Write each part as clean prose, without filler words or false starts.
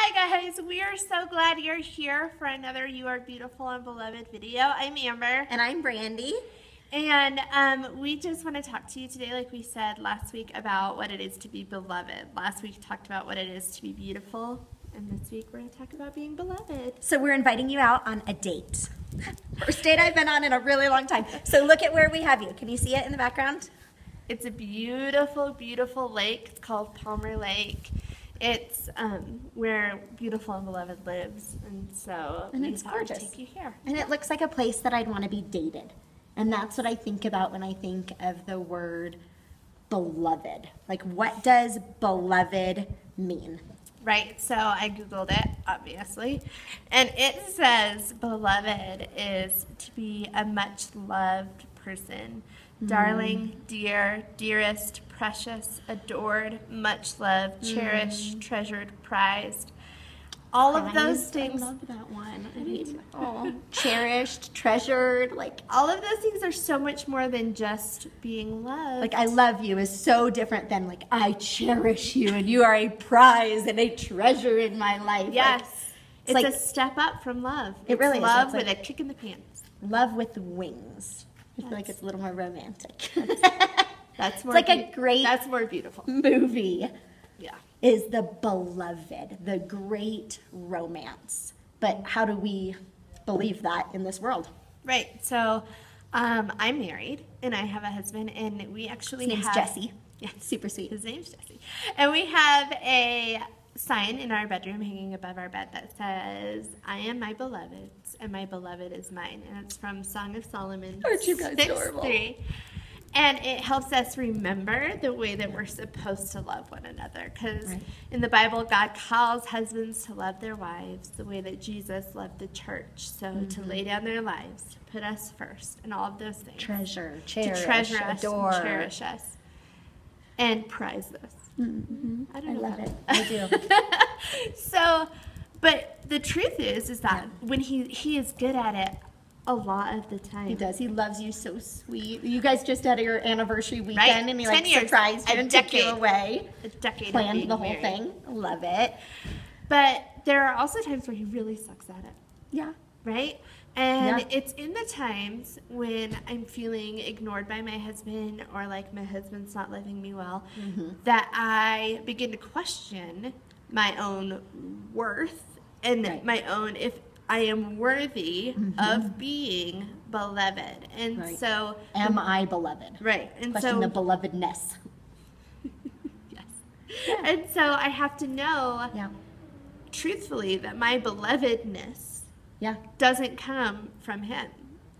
Hi guys, we are so glad you're here for another You Are Beautiful and Beloved video. I'm Amber. And I'm Brandy. And we just want to talk to you today, like we said last week, about what it is to be beloved. Last week we talked about what it is to be beautiful, and this week we're going to talk about being beloved. So we're inviting you out on a date. First date I've been on in a really long time. So look at where we have you. Can you see it in the background? It's a beautiful, beautiful lake. It's called Palmer Lake. It's where Beautiful and Beloved lives, and so it's gorgeous. Take you here. And it looks like a place that I'd want to be dated. And that's what I think about when I think of the word beloved. Like, what does beloved mean? Right, so I Googled it, obviously, and it says beloved is to be a much loved person. Darling, dear, dearest, precious, adored, much loved, cherished, treasured, prized. All of those things. I love that one. I mean, cherished, treasured, like all of those things are so much more than just being loved. Like, I love you is so different than like I cherish you and you are a prize and a treasure in my life. Yes, it's like a step up from love. It really is. Love with a kick in the pants. Love with wings. I feel like it's a little more romantic. That's more. It's like a great. That's more beautiful movie. Yeah. Is The Beloved, the great romance. But how do we believe that in this world? Right. So I'm married and I have a husband, and we actually His name's Jesse. Yeah, super sweet. His name's Jesse. And we have a sign in our bedroom hanging above our bed that says, "I am my beloved's and my beloved is mine." And it's from Song of Solomon. Aren't you guys adorable? 6:3. And it helps us remember the way that we're supposed to love one another. Because in the Bible, God calls husbands to love their wives the way that Jesus loved the church. So to lay down their lives, to put us first, and all of those things. Treasure, cherish, to treasure adore. us, and cherish us, and prize us. I love it. I do. So, but the truth is that when he is good at it, a lot of the time. He does. He loves you so sweet. You guys just had your anniversary weekend, and he like surprised you and took you away. A decade. Planned the whole married. thing. Love it. But there are also times where he really sucks at it. Yeah. Right? And it's in the times when I'm feeling ignored by my husband, or like my husband's not loving me well, that I begin to question my own worth and my own, if I am worthy of being beloved. And so, am I beloved? Right. And question the belovedness. Yes. Yeah. And so I have to know, truthfully, that my belovedness doesn't come from him.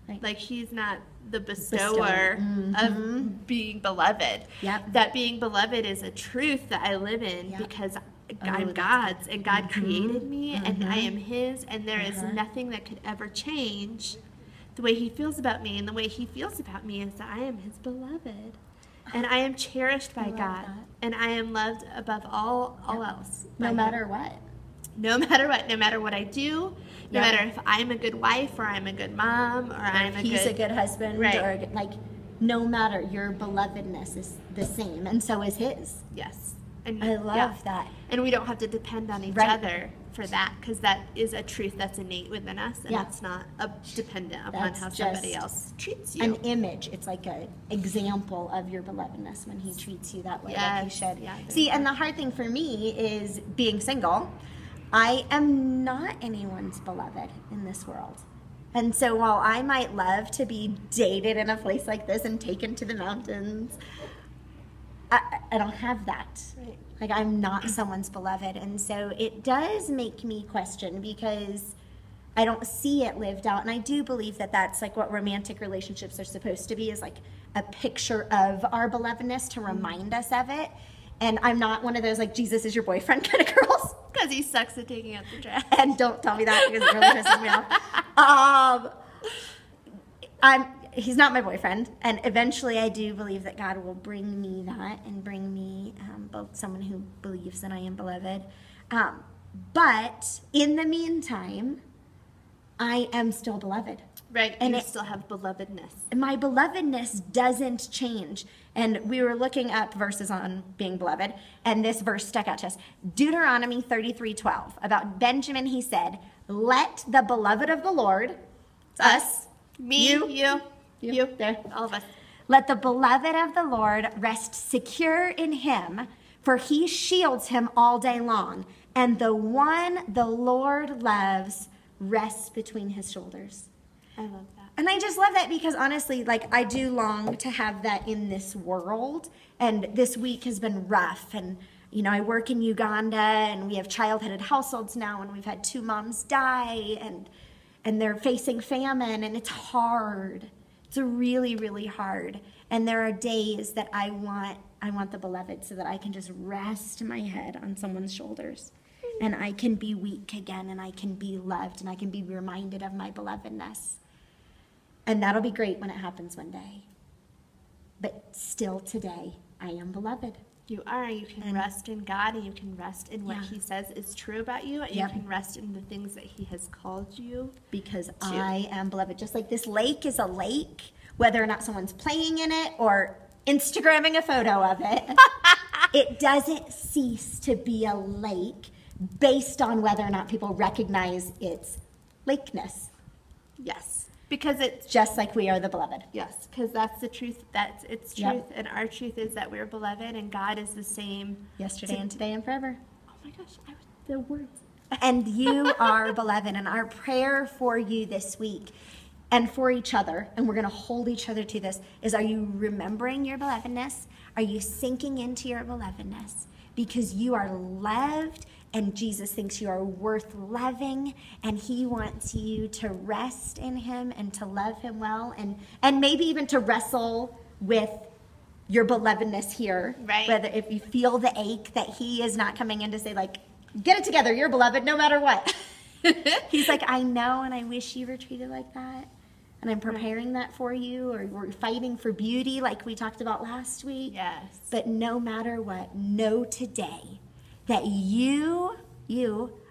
Right. Like, he's not the bestower of being beloved. That being beloved is a truth that I live in because I'm God's, and God created me, and I am his, and there is nothing that could ever change the way he feels about me. And the way he feels about me is that I am his beloved, and I am cherished by God, and I am loved above all else. No matter what. No matter what. No matter what I do. No matter if I'm a good wife, or I'm a good mom, or he's a good husband, or like, no matter, your belovedness is the same, and so is his. Yes. And I love that. And we don't have to depend on each other for that, because that is a truth that's innate within us, and it's not dependent upon how somebody else treats you. An image. It's like an example of your belovedness when he treats you that way, like he should. Yeah, see, and the hard thing for me is being single. I am not anyone's beloved in this world. And so while I might love to be dated in a place like this and taken to the mountains, I don't have that. Right. Like, I'm not someone's beloved. And so it does make me question, because I don't see it lived out. And I do believe that that's like what romantic relationships are supposed to be, is like a picture of our belovedness to remind us of it. And I'm not one of those like Jesus is your boyfriend kind of girls. Because he sucks at taking out the trash. And don't tell me that, because it really pisses me off. He's not my boyfriend, and eventually I do believe that God will bring me that, and bring me both someone who believes that I am beloved. But in the meantime, I am still beloved. Right, and you still have belovedness. My belovedness doesn't change. And we were looking up verses on being beloved, and this verse stuck out to us. Deuteronomy 33:12. About Benjamin, he said, let the beloved of the Lord, us, me, you, there, all of us. Let the beloved of the Lord rest secure in him, for he shields him all day long. And the one the Lord loves rests between his shoulders. I love that. And I just love that because honestly, like I do long to have that in this world. And this week has been rough. And, you know, I work in Uganda and we have child-headed households now and we've had 2 moms die and they're facing famine and it's hard. It's really, really hard. And there are days that I want the beloved so that I can just rest my head on someone's shoulders. And I can be weak again, and I can be loved, and I can be reminded of my belovedness. And that'll be great when it happens one day. But still today, I am beloved. You are. You can rest in God, and you can rest in what he says is true about you, and you can rest in the things that he has called you because I am beloved. Just like this lake is a lake, whether or not someone's playing in it or Instagramming a photo of it, it doesn't cease to be a lake based on whether or not people recognize its lakeness. Yes. Because it's just like we are the beloved. Yes, because that's the truth. That's its truth, and our truth is that we're beloved, and God is the same yesterday and today and forever. Oh my gosh, the words. And you are beloved, and our prayer for you this week and for each other, and we're going to hold each other to this, is: are you remembering your belovedness? Are you sinking into your belovedness? Because you are loved. And Jesus thinks you are worth loving, and he wants you to rest in him and to love him well, and maybe even to wrestle with your belovedness here. Right. Whether if you feel the ache that he is not coming in to say, like, get it together, you're beloved no matter what. He's like, I know, and I wish you were treated like that. And I'm preparing that for you, or we're fighting for beauty like we talked about last week. Yes. But no matter what, know today that you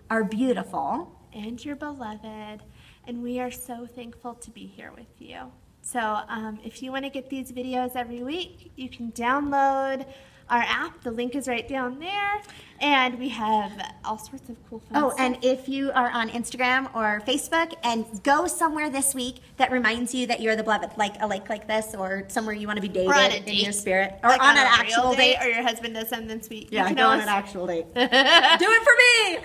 are beautiful. And you're beloved. And we are so thankful to be here with you. So if you want to get these videos every week, you can download our app. The link is right down there. And we have all sorts of cool fun stuff. And if you are on Instagram or Facebook, and go somewhere this week that reminds you that you're the beloved, like a lake like this, or somewhere you want to be dated in your spirit. Or like on an actual date. Or your husband does something sweet. Yeah, go on an actual date. Do it for me!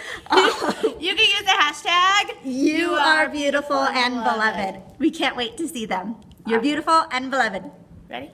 You can use the hashtag. You are beautiful and beloved. We can't wait to see them. You're beautiful and beloved. Ready?